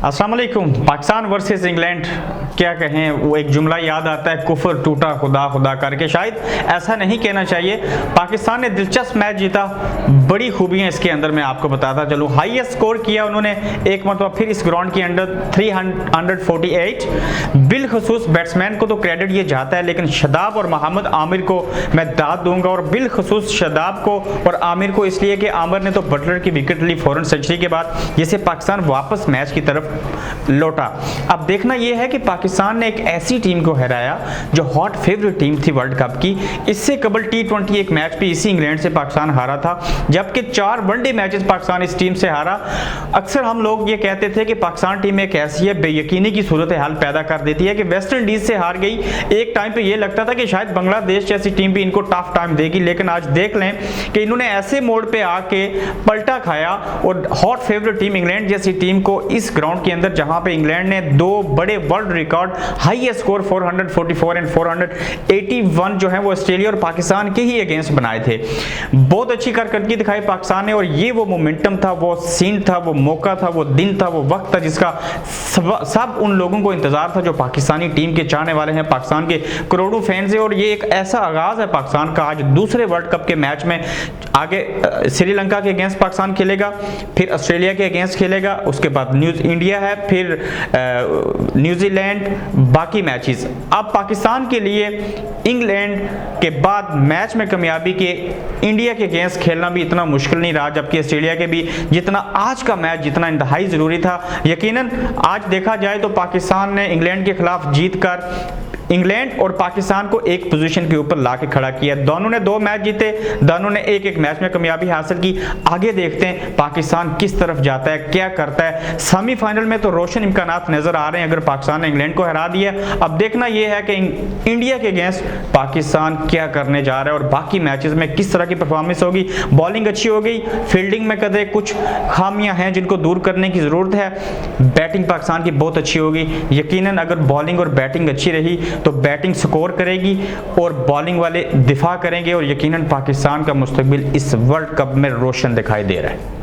अस्सलाम वालेकुम। Pakistan versus England, क्या कहें, वो एक जुमला याद आता है, कुफर टूटा खुदा खुदा करके। शायद ऐसा नहीं कहना चाहिए। पाकिस्तान ने दिलचस्प मैच जीता, बड़ी खूबियां इसके अंदर मैं आपको बताता चलूँ। हाईएस्ट स्कोर किया उन्होंने एक मरतबा फिर इस ग्राउंड के अंदर 348। बिलखसूस बैट्समैन को तो क्रेडिट ये जाता है, लेकिन शदाब और मोहम्मद आमिर को मैं दाद दूंगा, और बिलखसूस शदाब को और आमिर को, इसलिए कि आमिर ने तो बटलर की विकेट ली फौरन सेंचुरी के बाद, जिससे पाकिस्तान वापस मैच की तरफ लौटा। अब देखना यह है कि पाकिस्तान ने एक ऐसी टीम को हराया जो हॉट फेवरेट टीम थी वर्ल्ड कप की। इससे कबल T20 एक मैच भी इसी इंग्लैंड से पाकिस्तान हारा था, जबकि 4 वनडे मैचेस पाकिस्तान इस टीम से हारा। अक्सर हम लोग ये कहते थे कि पाकिस्तान टीम एक ऐसी है, बेयकीनी की सूरत हाल पैदा कर देती है कि वेस्ट इंडीज से हार गई। एक टाइम पे ये लगता था कि शायद बांग्लादेश जैसी टीम भी इनको टफ टाइम देगी, लेकिन आज देख लें कि इन्होंने ऐसे मोड़ पे आके पलटा खाया और हॉट फेवरेट टीम इंग्लैंड जैसी टीम को इस ग्राउंड के अंदर, जहां पे इंग्लैंड ने 2 बड़े world record highest score 444 and 481 जो है वो ऑस्ट्रेलिया और पाकिस्तान के ही अगेंस्ट बनाए थे। बहुत अच्छी कारकर्दगी दिखाई पाकिस्तान ने, और ये वो मोमेंटम था, वो सीन था, वो मौका था, वो दिन था, वो वक्त था जिसका सब उन लोगों को इंतजार था जो पाकिस्तानी टीम के चाहने वाले हैं, पाकिस्तान के करोड़ों फैंस है। और ये एक ऐसा आगाज है पाकिस्तान का। आज दूसरे वर्ल्ड कप के मैच में आगे श्रीलंका के अगेंस्ट पाकिस्तान खेलेगा, फिर ऑस्ट्रेलिया के अगेंस्ट खेलेगा, उसके बाद इंडिया है, फिर न्यूजीलैंड, बाकी मैचेस। अब पाकिस्तान के लिए इंग्लैंड के बाद मैच में कामयाबी के इंडिया के अगेंस्ट खेलना भी इतना मुश्किल नहीं रहा, जबकि ऑस्ट्रेलिया के भी जितना आज का मैच जितना इंतहाई जरूरी था। यकीनन आज देखा जाए तो पाकिस्तान ने इंग्लैंड के खिलाफ जीत कर इंग्लैंड और पाकिस्तान को एक पोजीशन के ऊपर लाके खड़ा किया। दोनों ने 2 मैच जीते, दोनों ने एक मैच में कामयाबी हासिल की। आगे देखते हैं पाकिस्तान किस तरफ जाता है, क्या करता है। सेमीफाइनल में तो रोशन इम्कानात नजर आ रहे हैं अगर पाकिस्तान ने इंग्लैंड को हरा दिया। अब देखना यह है कि इंडिया के अगेंस्ट पाकिस्तान क्या करने जा रहा है और बाकी मैचेस में किस तरह की परफॉर्मेंस होगी। बॉलिंग अच्छी हो गई, फील्डिंग में कदे कुछ खामियां हैं जिनको दूर करने की जरूरत है। बैटिंग पाकिस्तान की बहुत अच्छी होगी। यकीनन अगर बॉलिंग और बैटिंग अच्छी रही तो बैटिंग स्कोर करेगी और बॉलिंग वाले दिफा करेंगे, और यकीनन पाकिस्तान का मुस्तकबिल इस वर्ल्ड कप में रोशन दिखाई दे रहा है।